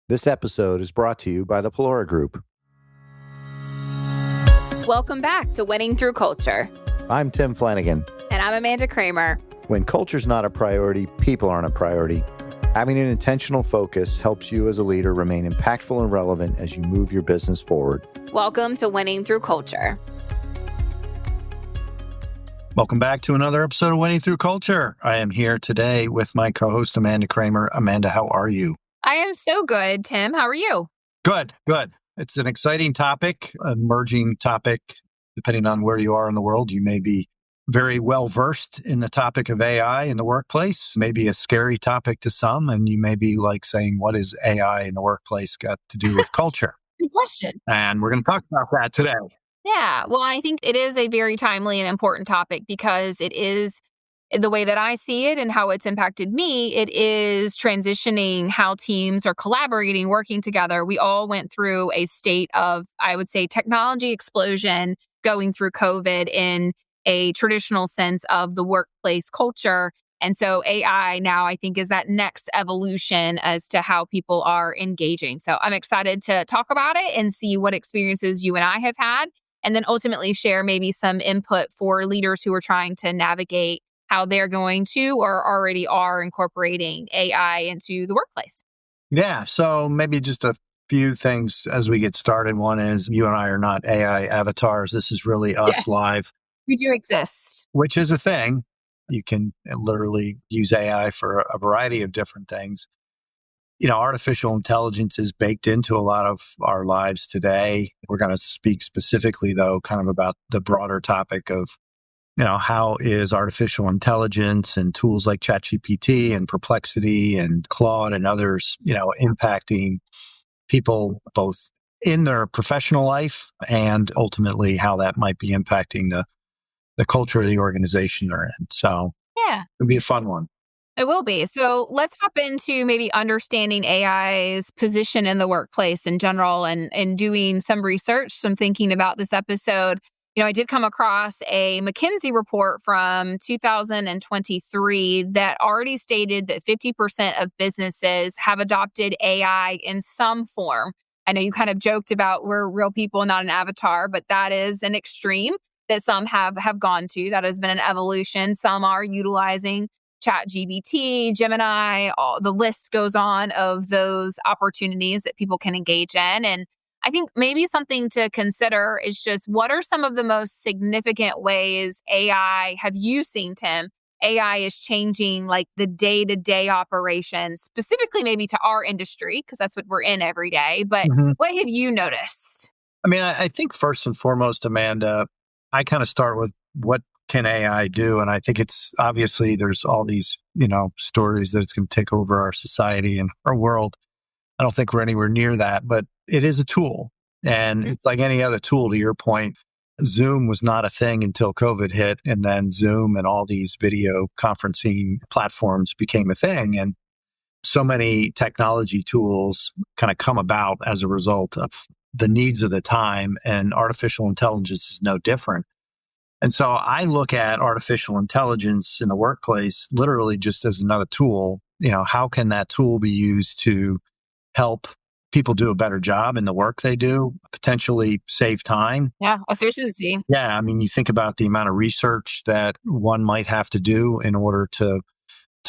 This episode is brought to you by the Pelora Group. Welcome back to Winning Through Culture. I'm Tim Flanagan. And I'm Amanda Kramer. When culture's not a priority, people aren't a priority. Having an intentional focus helps you as a leader remain impactful and relevant as you move your business forward. Welcome to Winning Through Culture. Welcome back to another episode of Winning Through Culture. I am here today with my co-host, Amanda Kramer. Amanda, how are you? I am so good, Tim. How are you? Good. It's an exciting topic, emerging topic. Depending on where you are in the world, you may be very well versed in the topic of AI in the workplace, maybe a scary topic to some, and you may be like saying, what is AI in the workplace got to do with culture? Good question. And we're going to talk about that today. Yeah, well, I think it is a very timely and important topic because it is, the way that I see it and how it's impacted me, it is transitioning how teams are collaborating, working together. We all went through a state of, I would say, technology explosion going through COVID in a traditional sense of the workplace culture. And so AI now, I think, is that next evolution as to how people are engaging. So I'm excited to talk about it and see what experiences you and I have had, and then ultimately share maybe some input for leaders who are trying to navigate how they're going to or already are incorporating AI into the workplace. Yeah, so maybe just a few things as we get started. One is you and I are not AI avatars. This is really us live. We do exist. Which is a thing. You can literally use AI for a variety of different things. You know, artificial intelligence is baked into a lot of our lives today. We're going to speak specifically, though, kind of about the broader topic of, you know, how is artificial intelligence and tools like ChatGPT and Perplexity and Claude and others, you know, impacting people both in their professional life and ultimately how that might be impacting the culture of the organization they're in. So yeah, it'll be a fun one. It will be. So let's hop into maybe understanding AI's position in the workplace in general and doing some research, some thinking about this episode. You know, I did come across a McKinsey report from 2023 that already stated that 50% of businesses have adopted AI in some form. I know you kind of joked about we're real people, not an avatar, but that is an extreme that some have gone to. That has been an evolution. Some are utilizing ChatGPT, Gemini, the list goes on of those opportunities that people can engage in. And I think maybe something to consider is just what are some of the most significant ways AI, have you seen, Tim, AI is changing like the day-to-day operations, specifically maybe to our industry, because that's what we're in every day. But what have you noticed? I mean, I think first and foremost, Amanda, I kind of start with what can AI do? And I think it's obviously there's all these, you know, stories that it's going to take over our society and our world. I don't think we're anywhere near that, but it is a tool. And it's like any other tool, to your point. Zoom was not a thing until COVID hit. And then Zoom and all these video conferencing platforms became a thing. And so many technology tools kind of come about as a result of the needs of the time. And artificial intelligence is no different. And so I look at artificial intelligence in the workplace literally just as another tool. You know, how can that tool be used to help people do a better job in the work they do, potentially save time? Yeah, efficiency. Yeah, I mean, you think about the amount of research that one might have to do in order to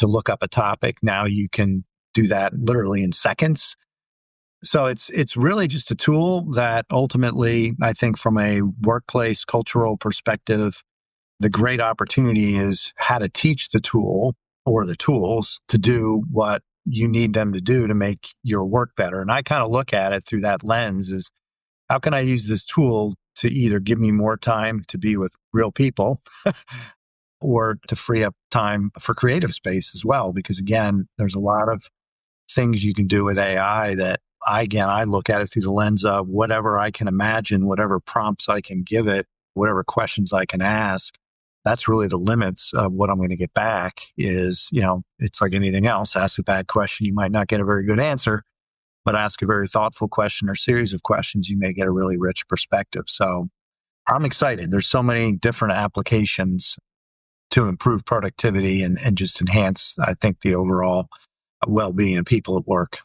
look up a topic. Now you can do that literally in seconds. So it's really just a tool that ultimately, I think from a workplace cultural perspective, the great opportunity is how to teach the tool or the tools to do what you need them to do to make your work better. And I kind of look at it through that lens is how can I use this tool to either give me more time to be with real people or to free up time for creative space as well? Because again, there's a lot of things you can do with AI that I look at it through the lens of whatever I can imagine, whatever prompts I can give it, whatever questions I can ask. That's really the limits of what I'm going to get back is, you know, it's like anything else. Ask a bad question, you might not get a very good answer, but ask a very thoughtful question or series of questions, you may get a really rich perspective. So I'm excited. There's so many different applications to improve productivity and just enhance, I think, the overall well-being of people at work.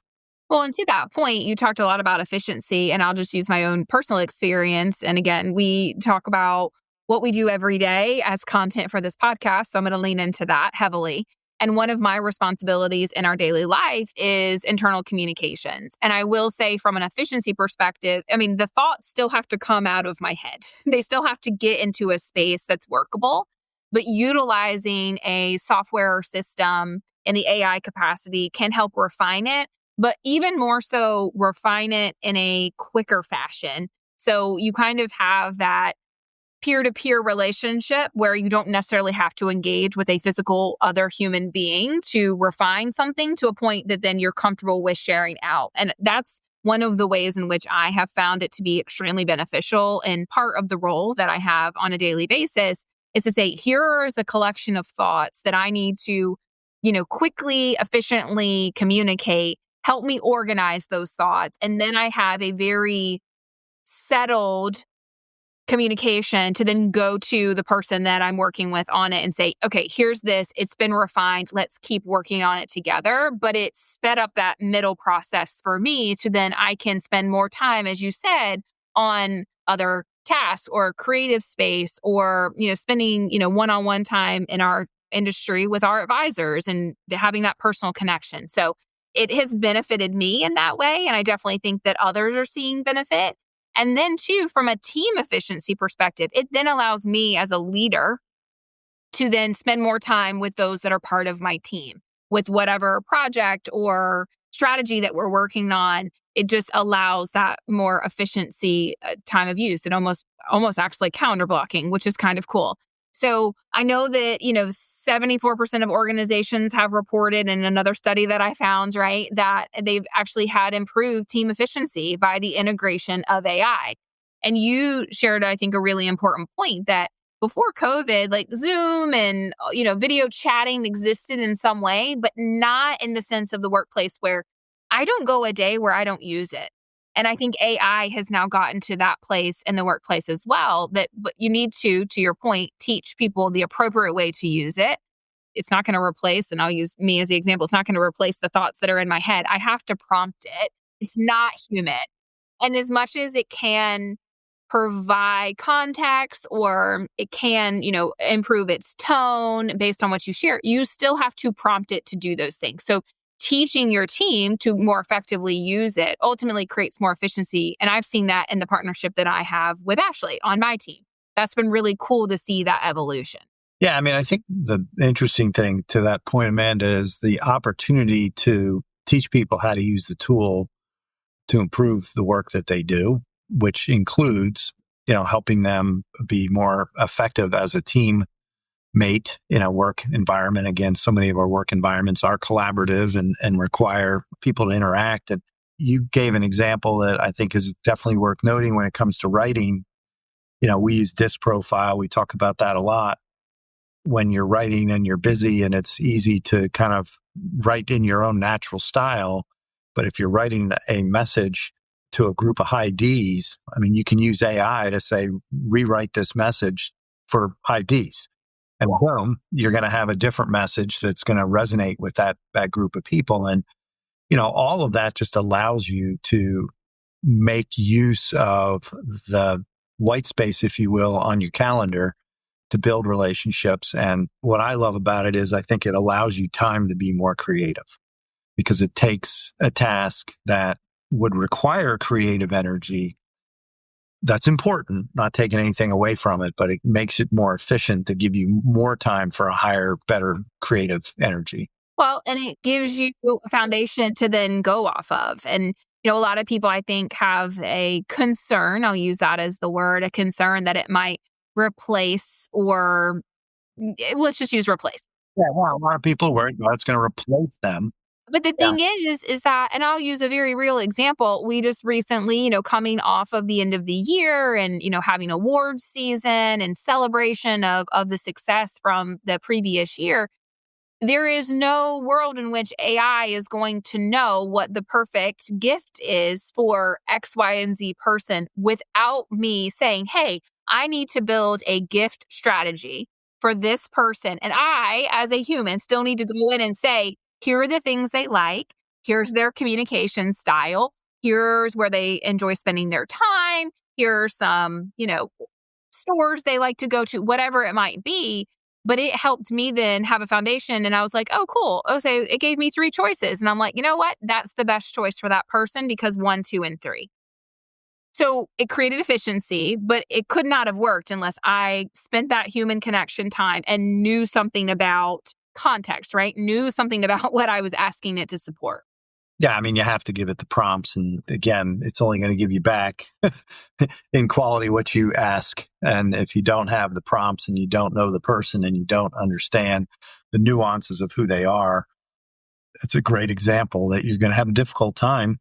Well, and to that point, you talked a lot about efficiency, and I'll just use my own personal experience. And again, we talk about what we do every day as content for this podcast. So I'm going to lean into that heavily. And one of my responsibilities in our daily life is internal communications. And I will say, from an efficiency perspective, I mean, the thoughts still have to come out of my head, they still have to get into a space that's workable. But utilizing a software or system in the AI capacity can help refine it, but even more so refine it in a quicker fashion. So you kind of have that peer-to-peer relationship where you don't necessarily have to engage with a physical other human being to refine something to a point that then you're comfortable with sharing out. And that's one of the ways in which I have found it to be extremely beneficial. And part of the role that I have on a daily basis is to say, here is a collection of thoughts that I need to, quickly, efficiently communicate. Help me organize those thoughts. And then I have a very settled communication to then go to the person that I'm working with on it and say, okay, here's this. It's been refined. Let's keep working on it together. But it sped up that middle process for me so then I can spend more time, as you said, on other tasks or creative space or, spending, one-on-one time in our industry with our advisors and having that personal connection. So it has benefited me in that way. And I definitely think that others are seeing benefit. And then too, from a team efficiency perspective, it then allows me as a leader to then spend more time with those that are part of my team with whatever project or strategy that we're working on. It just allows that more efficiency time of use and almost actually counter blocking, which is kind of cool. So I know that, 74% of organizations have reported in another study that I found, right, that they've actually had improved team efficiency by the integration of AI. And you shared, I think, a really important point that before COVID, like Zoom and, video chatting existed in some way, but not in the sense of the workplace where I don't go a day where I don't use it. And I think AI has now gotten to that place in the workplace as well, but you need to your point, teach people the appropriate way to use it. It's not going to replace, and I'll use me as the example, it's not going to replace the thoughts that are in my head. I have to prompt it. It's not human. And as much as it can provide context or it can, improve its tone based on what you share, you still have to prompt it to do those things. So teaching your team to more effectively use it ultimately creates more efficiency. And I've seen that in the partnership that I have with Ashley on my team. That's been really cool to see that evolution. Yeah, I mean, I think the interesting thing to that point, Amanda, is the opportunity to teach people how to use the tool to improve the work that they do, which includes, helping them be more effective as a team mate in a work environment. Again, so many of our work environments are collaborative and require people to interact. And you gave an example that I think is definitely worth noting when it comes to writing. We use disc profile. We talk about that a lot. When you're writing and you're busy and it's easy to kind of write in your own natural style. But if you're writing a message to a group of high Ds, I mean, you can use AI to say, rewrite this message for high Ds. And boom, you're going to have a different message that's going to resonate with that group of people. And, all of that just allows you to make use of the white space, if you will, on your calendar to build relationships. And what I love about it is I think it allows you time to be more creative because it takes a task that would require creative energy. That's important, not taking anything away from it, but it makes it more efficient to give you more time for a higher, better creative energy. Well, and it gives you a foundation to then go off of. And, a lot of people, I think, have a concern. I'll use that as the word, a concern that it might replace or let's just use replace. Yeah, well, a lot of people worry about it's going to replace them. But the thing is that, and I'll use a very real example. We just recently, coming off of the end of the year and, having awards season and celebration of the success from the previous year, there is no world in which AI is going to know what the perfect gift is for X, Y, and Z person without me saying, hey, I need to build a gift strategy for this person. And I, as a human, still need to go in and say, here are the things they like. Here's their communication style. Here's where they enjoy spending their time. Here's some, stores they like to go to, whatever it might be. But it helped me then have a foundation. And I was like, oh, cool. Oh, so it gave me 3 choices. And I'm like, you know what? That's the best choice for that person because 1, 2, and 3. So it created efficiency, but it could not have worked unless I spent that human connection time and knew something about context, right? Knew something about what I was asking it to support. Yeah, I mean, you have to give it the prompts. And again, it's only going to give you back in quality what you ask. And if you don't have the prompts and you don't know the person and you don't understand the nuances of who they are, it's a great example that you're going to have a difficult time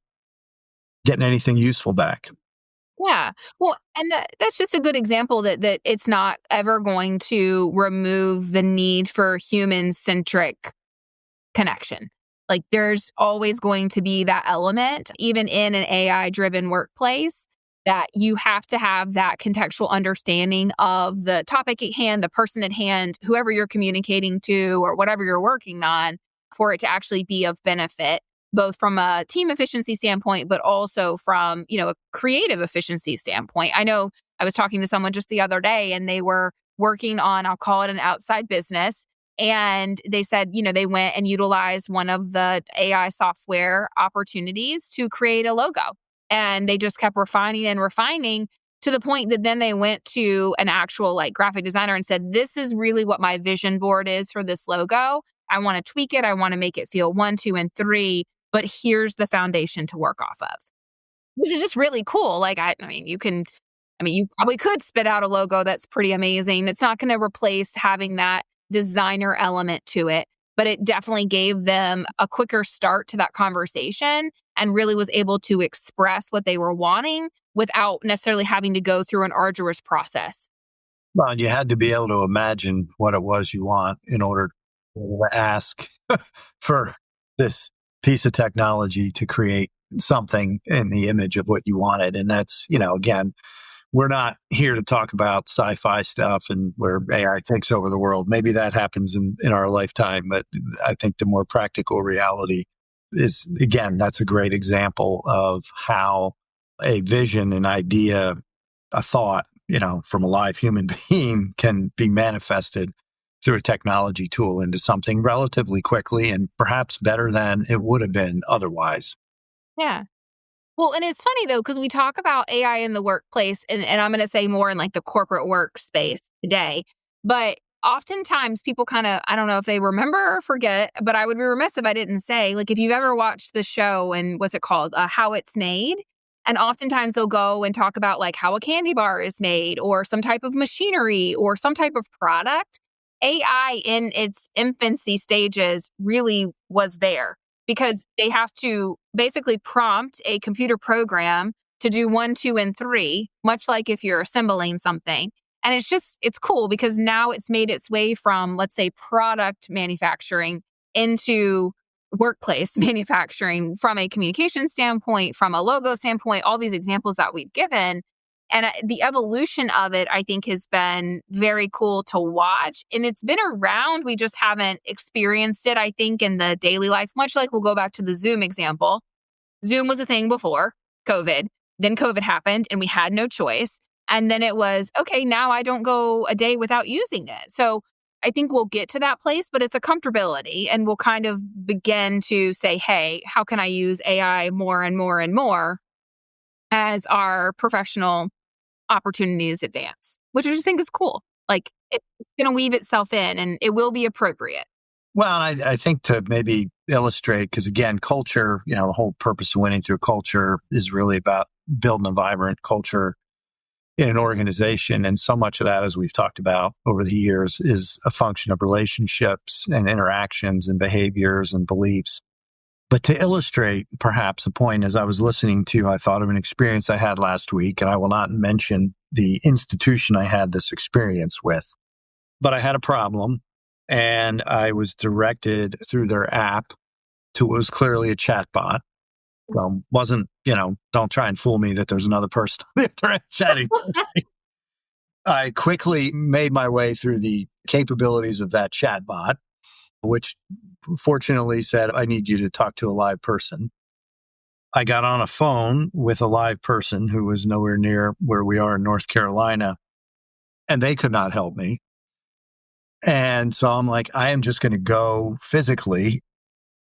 getting anything useful back. Yeah. Well, and that's just a good example that it's not ever going to remove the need for human-centric connection. Like there's always going to be that element, even in an AI-driven workplace, that you have to have that contextual understanding of the topic at hand, the person at hand, whoever you're communicating to or whatever you're working on for it to actually be of benefit, both from a team efficiency standpoint, but also from, a creative efficiency standpoint. I know I was talking to someone just the other day and they were working on, I'll call it an outside business. And they said, they went and utilized one of the AI software opportunities to create a logo. And they just kept refining and refining to the point that then they went to an actual graphic designer and said, this is really what my vision board is for this logo. I want to tweak it. I want to make it feel 1, 2, and 3, but here's the foundation to work off of, which is just really cool. You probably could spit out a logo that's pretty amazing. It's not going to replace having that designer element to it, but it definitely gave them a quicker start to that conversation and really was able to express what they were wanting without necessarily having to go through an arduous process. Well, you had to be able to imagine what it was you want in order to ask for this piece of technology to create something in the image of what you wanted. And that's, again, we're not here to talk about sci-fi stuff and where AI takes over the world. Maybe that happens in our lifetime, but I think the more practical reality is, again, that's a great example of how a vision, an idea, a thought, from a live human being can be manifested through a technology tool into something relatively quickly and perhaps better than it would have been otherwise. Yeah. Well, and it's funny though, because we talk about AI in the workplace, and I'm going to say more in the corporate workspace today, but oftentimes people kind of, I don't know if they remember or forget, but I would be remiss if I didn't say, if you've ever watched the show and what's it called? How It's Made. And oftentimes they'll go and talk about how a candy bar is made or some type of machinery or some type of product. AI in its infancy stages really was there because they have to basically prompt a computer program to do 1, 2, and 3, much like if you're assembling something. And it's cool because now it's made its way from, let's say, product manufacturing into workplace manufacturing from a communication standpoint, from a logo standpoint, all these examples that we've given. And the evolution of it, I think, has been very cool to watch. And it's been around. We just haven't experienced it, I think, in the daily life, much like we'll go back to the Zoom example. Zoom was a thing before COVID. Then COVID happened and we had no choice. And then it was, okay, now I don't go a day without using it. So I think we'll get to that place, but it's a comfortability. And we'll kind of begin to say, hey, how can I use AI more and more and more as our professional opportunities advance, which I just think is cool. It's going to weave itself in and it will be appropriate. Well, I think to maybe illustrate, because again, culture, the whole purpose of winning through culture is really about building a vibrant culture in an organization. And so much of that, as we've talked about over the years, is a function of relationships and interactions and behaviors and beliefs. But to illustrate perhaps a point, as I was listening to, I thought of an experience I had last week, and I will not mention the institution I had this experience with. But I had a problem, and I was directed through their app to what was clearly a chatbot. Wasn't, don't try and fool me that there's another person on the internet chatting. I quickly made my way through the capabilities of that chatbot. which fortunately said, I need you to talk to a live person. I got on a phone with a live person who was nowhere near where we are in North Carolina, and they could not help me. And so I'm like, I am just going to go physically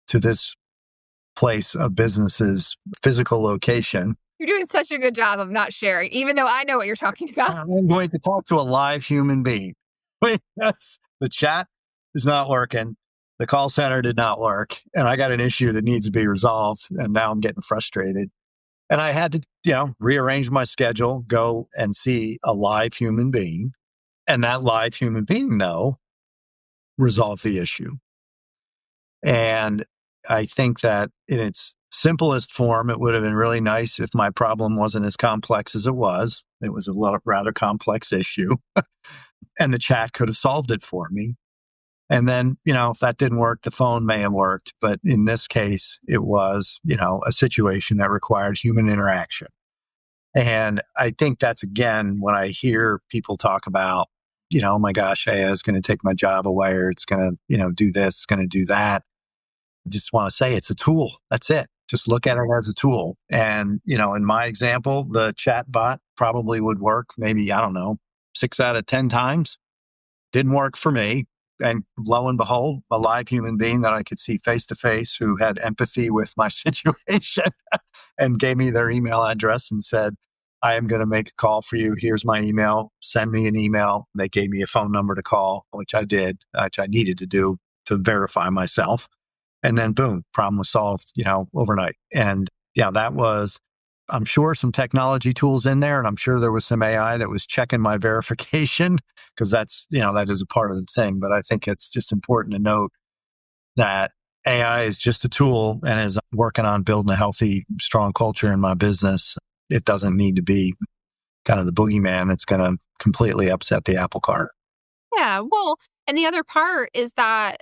to this place of business's physical location. You're doing such a good job of not sharing, even though I know what you're talking about. I'm going to talk to a live human being. Yes, the chat is not working. The call center did not work. And I got an issue that needs to be resolved. And now I'm getting frustrated. And I had to, rearrange my schedule, go and see a live human being. And that live human being, though, resolve the issue. And I think that in its simplest form, it would have been really nice if my problem wasn't as complex as it was. It was a rather complex issue. And the chat could have solved it for me. And then, if that didn't work, the phone may have worked. But in this case, it was, a situation that required human interaction. And I think that's, again, when I hear people talk about, oh my gosh, AI is going to take my job away, or it's going to, do this, it's going to do that. I just want to say it's a tool. That's it. Just look at it as a tool. And, in my example, the chat bot probably would work maybe, 6 out of 10 times. Didn't work for me. And lo and behold, a live human being that I could see face to face who had empathy with my situation and gave me their email address and said, I am going to make a call for you. Here's my email. Send me an email. They gave me a phone number to call, which I did, which I needed to do to verify myself. And then boom, problem was solved, overnight. And that was, I'm sure, some technology tools in there. And I'm sure there was some AI that was checking my verification, because that's, that is a part of the thing. But I think it's just important to note that AI is just a tool, and as I'm working on building a healthy, strong culture in my business, it doesn't need to be kind of the boogeyman that's going to completely upset the apple cart. Yeah. Well, and the other part is that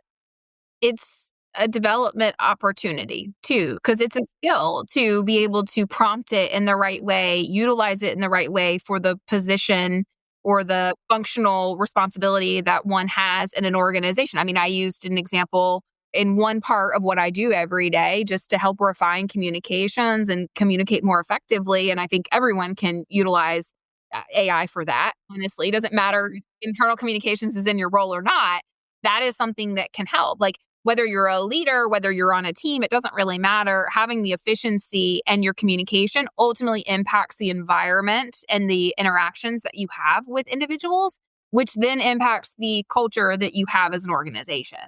it's a development opportunity too, because it's a skill to be able to prompt it in the right way, utilize it in the right way for the position or the functional responsibility that one has in an organization. I mean, I used an example in one part of what I do every day just to help refine communications and communicate more effectively. And I think everyone can utilize AI for that. Honestly, it doesn't matter if internal communications is in your role or not. That is something that can help. Like, whether you're a leader, whether you're on a team, it doesn't really matter. Having the efficiency and your communication ultimately impacts the environment and the interactions that you have with individuals, which then impacts the culture that you have as an organization.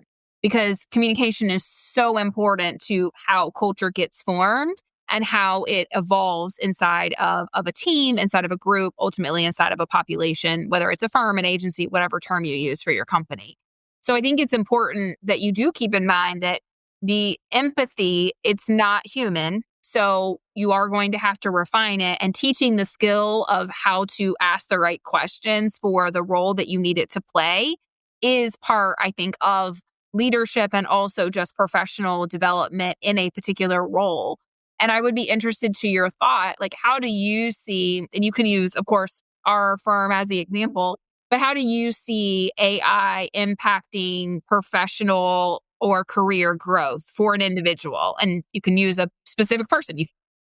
Because communication is so important to how culture gets formed and how it evolves inside of a team, inside of a group, ultimately inside of a population, whether it's a firm, an agency, whatever term you use for your company. So I think it's important that you do keep in mind that the empathy, it's not human. So you are going to have to refine it, and teaching the skill of how to ask the right questions for the role that you need it to play is part, I think, of leadership and also just professional development in a particular role. And I would be interested to your thought, like, how do you see, and you can use, of course, our firm as the example, but how do you see AI impacting professional or career growth for an individual? And you can use a specific person.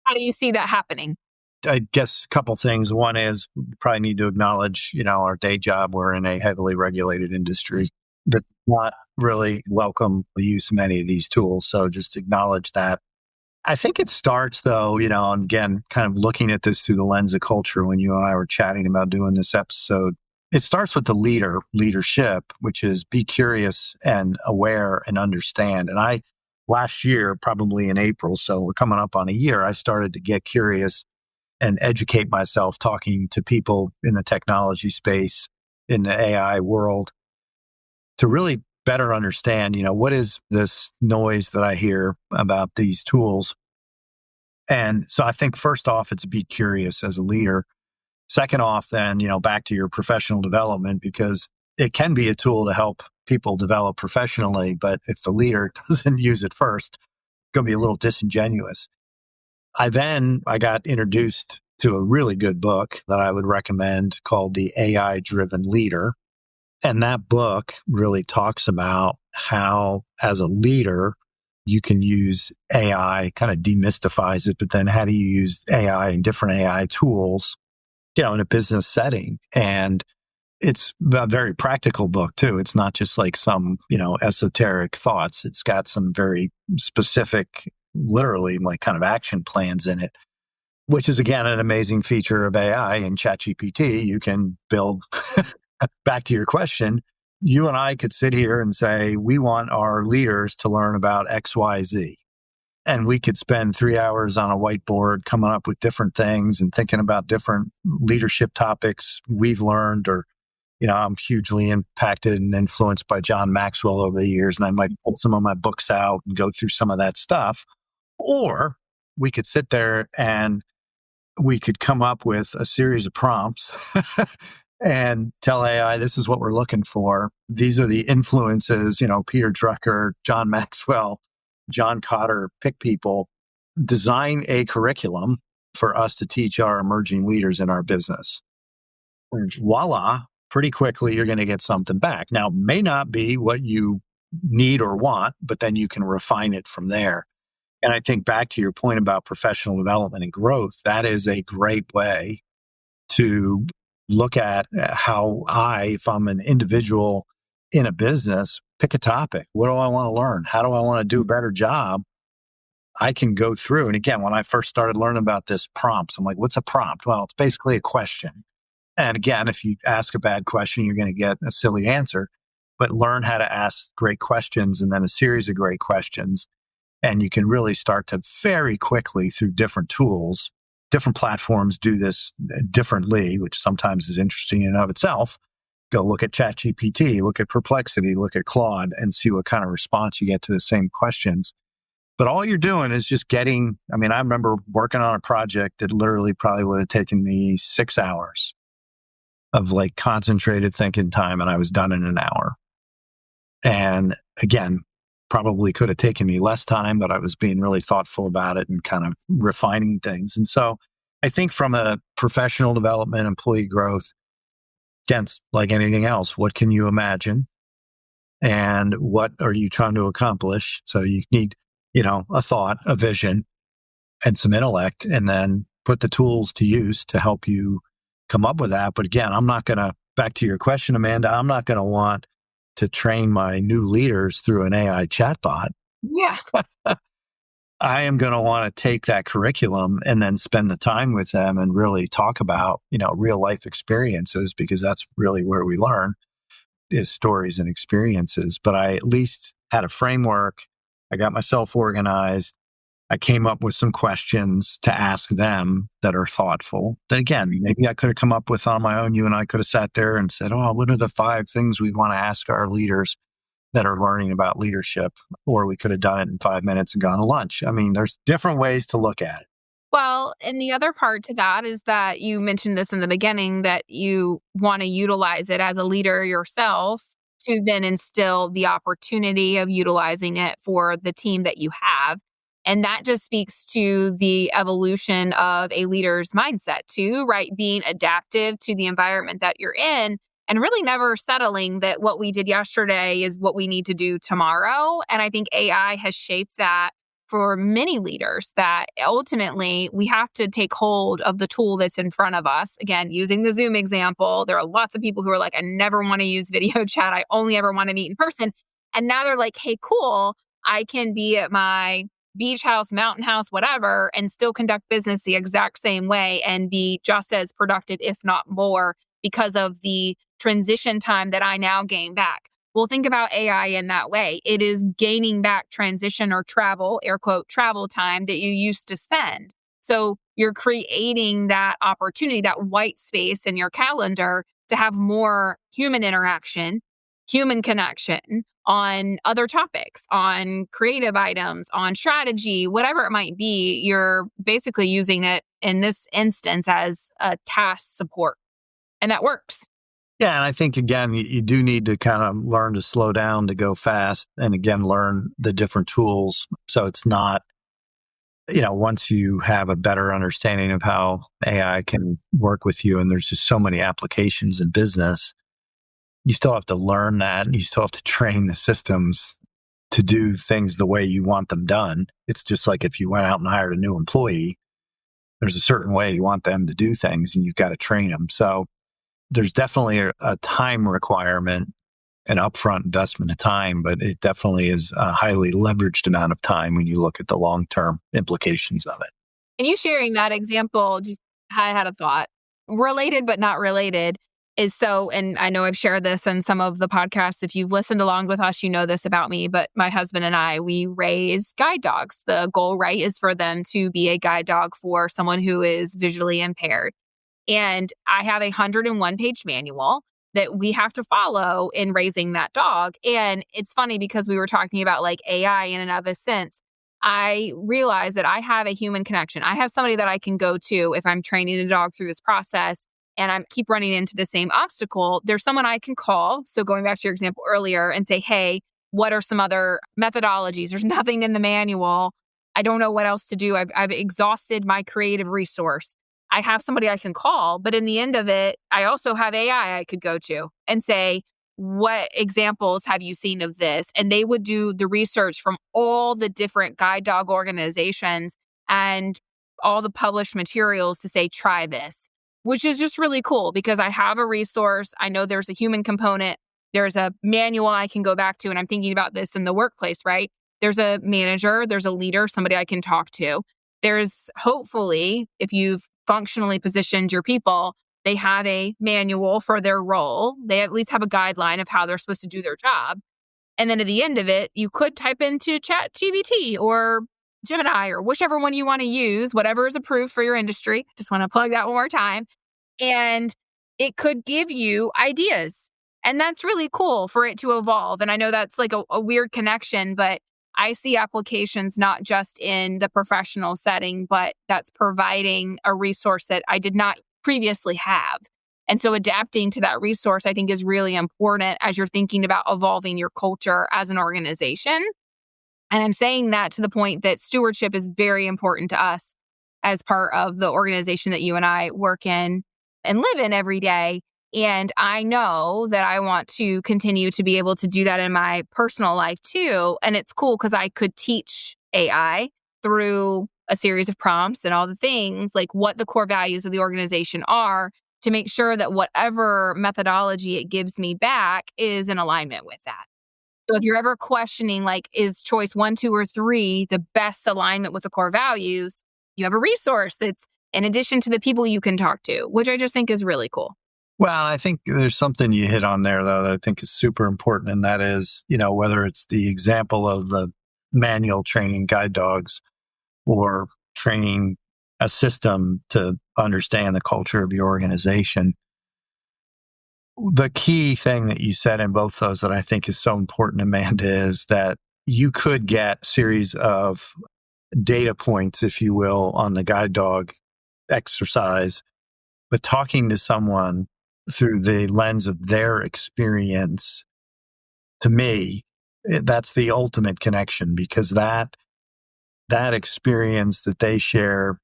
How do you see that happening? I guess a couple things. One is we probably need to acknowledge, our day job. We're in a heavily regulated industry that does not really welcome the use of many of these tools. So just acknowledge that. I think it starts, though, and again, kind of looking at this through the lens of culture. When you and I were chatting about doing this episode, it starts with the leadership, which is be curious and aware and understand. And last year, probably in April, so we're coming up on a year, I started to get curious and educate myself, talking to people in the technology space, in the AI world, to really better understand, what is this noise that I hear about these tools? And so I think first off, it's be curious as a leader. Second off, then, back to your professional development, because it can be a tool to help people develop professionally. But if the leader doesn't use it first, it's going to be a little disingenuous. I got introduced to a really good book that I would recommend called The AI Driven Leader. And that book really talks about how, as a leader, you can use AI, kind of demystifies it, but then how do you use AI and different AI tools, in a business setting? And it's a very practical book too. It's not just like some, esoteric thoughts. It's got some very specific, literally like kind of action plans in it, which is again an amazing feature of AI and ChatGPT. You can build back to your question. You and I could sit here and say, we want our leaders to learn about XYZ. And we could spend 3 hours on a whiteboard coming up with different things and thinking about different leadership topics we've learned, or, I'm hugely impacted and influenced by John Maxwell over the years, and I might pull some of my books out and go through some of that stuff. Or we could sit there and we could come up with a series of prompts and tell AI, this is what we're looking for. These are the influences, Peter Drucker, John Maxwell, John Cotter, pick people, design a curriculum for us to teach our emerging leaders in our business. And voila, pretty quickly, you're going to get something back. Now, it may not be what you need or want, but then you can refine it from there. And I think back to your point about professional development and growth, that is a great way to look at how if I'm an individual in a business, pick a topic. What do I want to learn? How do I want to do a better job? I can go through. And again, when I first started learning about this prompts, I'm like, what's a prompt? Well, it's basically a question. And again, if you ask a bad question, you're going to get a silly answer. But learn how to ask great questions and then a series of great questions. And you can really start to very quickly, through different tools, different platforms do this differently, which sometimes is interesting in and of itself. Go look at ChatGPT, look at Perplexity, look at Claude, and see what kind of response you get to the same questions. But all you're doing is just I remember working on a project that literally probably would have taken me 6 hours of like concentrated thinking time, and I was done in an hour. And again, probably could have taken me less time, but I was being really thoughtful about it and kind of refining things. And so I think from a professional development, employee growth, against like anything else, what can you imagine? And what are you trying to accomplish? So you need, a thought, a vision, and some intellect, and then put the tools to use to help you come up with that. But again, back to your question, Amanda, I'm not going to want to train my new leaders through an AI chatbot. Yeah. I am going to want to take that curriculum and then spend the time with them and really talk about, real life experiences, because that's really where we learn, is stories and experiences. But I at least had a framework. I got myself organized. I came up with some questions to ask them that are thoughtful. That again, maybe I could have come up with on my own. You and I could have sat there and said, what are the 5 things we want to ask our leaders that are learning about leadership? Or we could have done it in 5 minutes and gone to lunch. There's different ways to look at it. Well, and the other part to that is that you mentioned this in the beginning, that you want to utilize it as a leader yourself to then instill the opportunity of utilizing it for the team that you have. And that just speaks to the evolution of a leader's mindset too, right? Being adaptive to the environment that you're in and really never settling that what we did yesterday is what we need to do tomorrow. And I think AI has shaped that for many leaders, that ultimately we have to take hold of the tool that's in front of us. Again, using the Zoom example, there are lots of people who are like, I never want to use video chat. I only ever want to meet in person. And now they're like, hey, cool, I can be at my beach house, mountain house, whatever, and still conduct business the exact same way and be just as productive, if not more, because of the transition time that I now gain back. Well, think about AI in that way. It is gaining back transition or travel, air quote, travel time that you used to spend. So you're creating that opportunity, that white space in your calendar to have more human interaction, human connection on other topics, on creative items, on strategy, whatever it might be. You're basically using it in this instance as a task support. And that works. Yeah. And I think, again, you do need to kind of learn to slow down to go fast, and again, learn the different tools. So it's not, once you have a better understanding of how AI can work with you, and there's just so many applications in business, you still have to learn that. And you still have to train the systems to do things the way you want them done. It's just like if you went out and hired a new employee, there's a certain way you want them to do things and you've got to train them. So there's definitely a time requirement, an upfront investment of time, but it definitely is a highly leveraged amount of time when you look at the long-term implications of it. And you sharing that example, just I had a thought. Related but not related is so, and I know I've shared this in some of the podcasts. If you've listened along with us, you know this about me, but my husband and I, we raise guide dogs. The goal, right, is for them to be a guide dog for someone who is visually impaired. And I have a 101-page manual that we have to follow in raising that dog. And it's funny because we were talking about like AI in and of a sense. I realize that I have a human connection. I have somebody that I can go to if I'm training a dog through this process and I keep running into the same obstacle. There's someone I can call. So going back to your example earlier and say, hey, what are some other methodologies? There's nothing in the manual. I don't know what else to do. I've exhausted my creative resource. I have somebody I can call, but in the end of it, I also have AI I could go to and say, what examples have you seen of this? And they would do the research from all the different guide dog organizations and all the published materials to say, try this, which is just really cool because I have a resource. I know there's a human component. There's a manual I can go back to. And I'm thinking about this in the workplace, right? There's a manager, there's a leader, somebody I can talk to. There's hopefully, if you've functionally positioned your people, they have a manual for their role. They at least have a guideline of how they're supposed to do their job. And then at the end of it, you could type into ChatGPT or Gemini or whichever one you want to use, whatever is approved for your industry. Just want to plug that one more time. And it could give you ideas. And that's really cool for it to evolve. And I know that's like a weird connection, but I see applications not just in the professional setting, but that's providing a resource that I did not previously have. And so adapting to that resource, I think, is really important as you're thinking about evolving your culture as an organization. And I'm saying that to the point that stewardship is very important to us as part of the organization that you and I work in and live in every day. And I know that I want to continue to be able to do that in my personal life too. And it's cool because I could teach AI through a series of prompts and all the things, like what the core values of the organization are, to make sure that whatever methodology it gives me back is in alignment with that. So if you're ever questioning, like, is choice 1, 2, or 3 the best alignment with the core values, you have a resource that's in addition to the people you can talk to, which I just think is really cool. Well, I think there's something you hit on there, though, that I think is super important. And that is, whether it's the example of the manual training guide dogs or training a system to understand the culture of your organization. The key thing that you said in both those that I think is so important, Amanda, is that you could get a series of data points, if you will, on the guide dog exercise, but talking to someone through the lens of their experience, to me, that's the ultimate connection, because that experience that they share,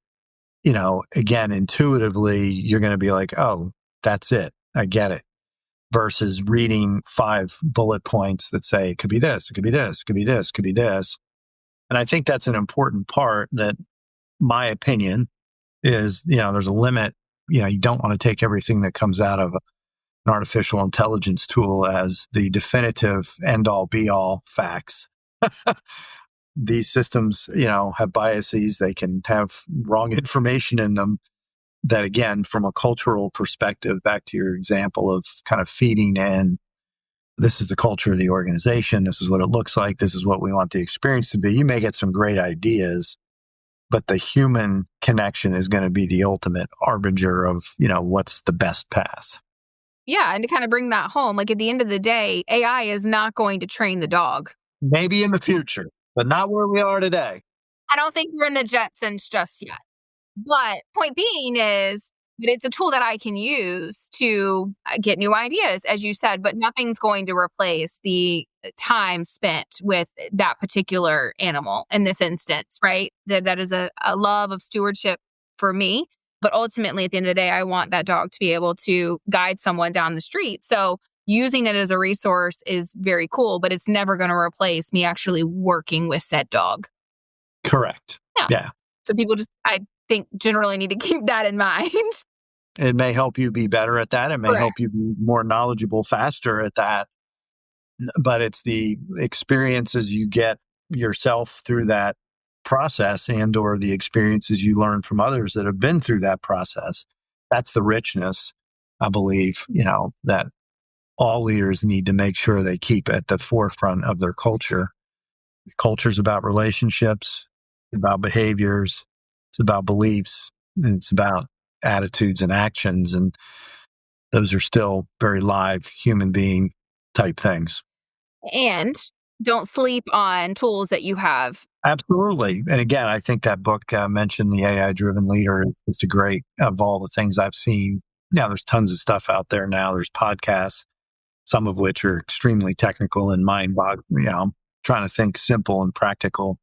again, intuitively, you're going to be like, oh, that's it. I get it. Versus reading 5 bullet points that say, it could be this, it could be this, it could be this, it could be this. And I think that's an important part that, my opinion is, there's a limit. You don't want to take everything that comes out of an artificial intelligence tool as the definitive end all be all facts. These systems, have biases. They can have wrong information in them that, again, from a cultural perspective, back to your example of kind of feeding in, this is the culture of the organization. This is what it looks like. This is what we want the experience to be. You may get some great ideas, but the human connection is going to be the ultimate arbiter of, what's the best path. Yeah. And to kind of bring that home, like at the end of the day, AI is not going to train the dog. Maybe in the future, but not where we are today. I don't think we're in the Jetsons just yet. But point being is that it's a tool that I can use to get new ideas, as you said, but nothing's going to replace the time spent with that particular animal in this instance, right? That is a love of stewardship for me. But ultimately, at the end of the day, I want that dog to be able to guide someone down the street. So using it as a resource is very cool, but it's never going to replace me actually working with said dog. Correct. Yeah. So people just, I think, generally need to keep that in mind. It may help you be better at that. It may help you be more knowledgeable faster at that. But it's the experiences you get yourself through that process and or the experiences you learn from others that have been through that process. That's the richness, I believe, that all leaders need to make sure they keep at the forefront of their culture. Culture's about relationships, about behaviors, it's about beliefs, and it's about attitudes and actions. And those are still very live human being type things. And don't sleep on tools that you have. Absolutely. And again, I think that book mentioned the AI-driven leader. It's a great, of all the things I've seen. Now, there's tons of stuff out there now. There's podcasts, some of which are extremely technical and mind-boggling. I'm trying to think simple and practical.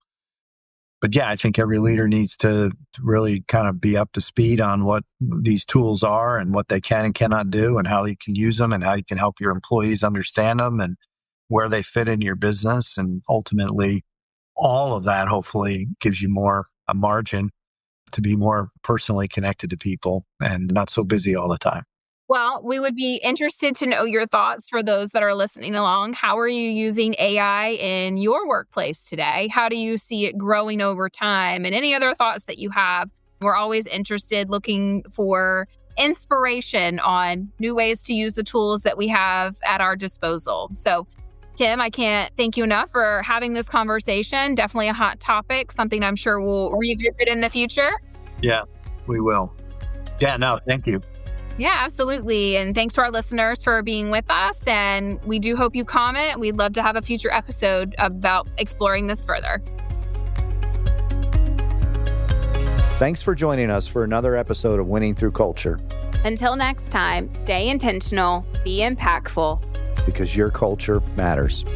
But yeah, I think every leader needs to really kind of be up to speed on what these tools are and what they can and cannot do and how you can use them and how you can help your employees understand them and where they fit in your business. And ultimately, all of that hopefully gives you a margin to be more personally connected to people and not so busy all the time. Well, we would be interested to know your thoughts for those that are listening along. How are you using AI in your workplace today? How do you see it growing over time? And any other thoughts that you have? We're always interested, looking for inspiration on new ways to use the tools that we have at our disposal. So, Tim, I can't thank you enough for having this conversation. Definitely a hot topic, something I'm sure we'll revisit in the future. Yeah, we will. Yeah, no, thank you. Yeah, absolutely. And thanks to our listeners for being with us. And we do hope you comment. We'd love to have a future episode about exploring this further. Thanks for joining us for another episode of Winning Through Culture. Until next time, stay intentional, be impactful. Because your culture matters.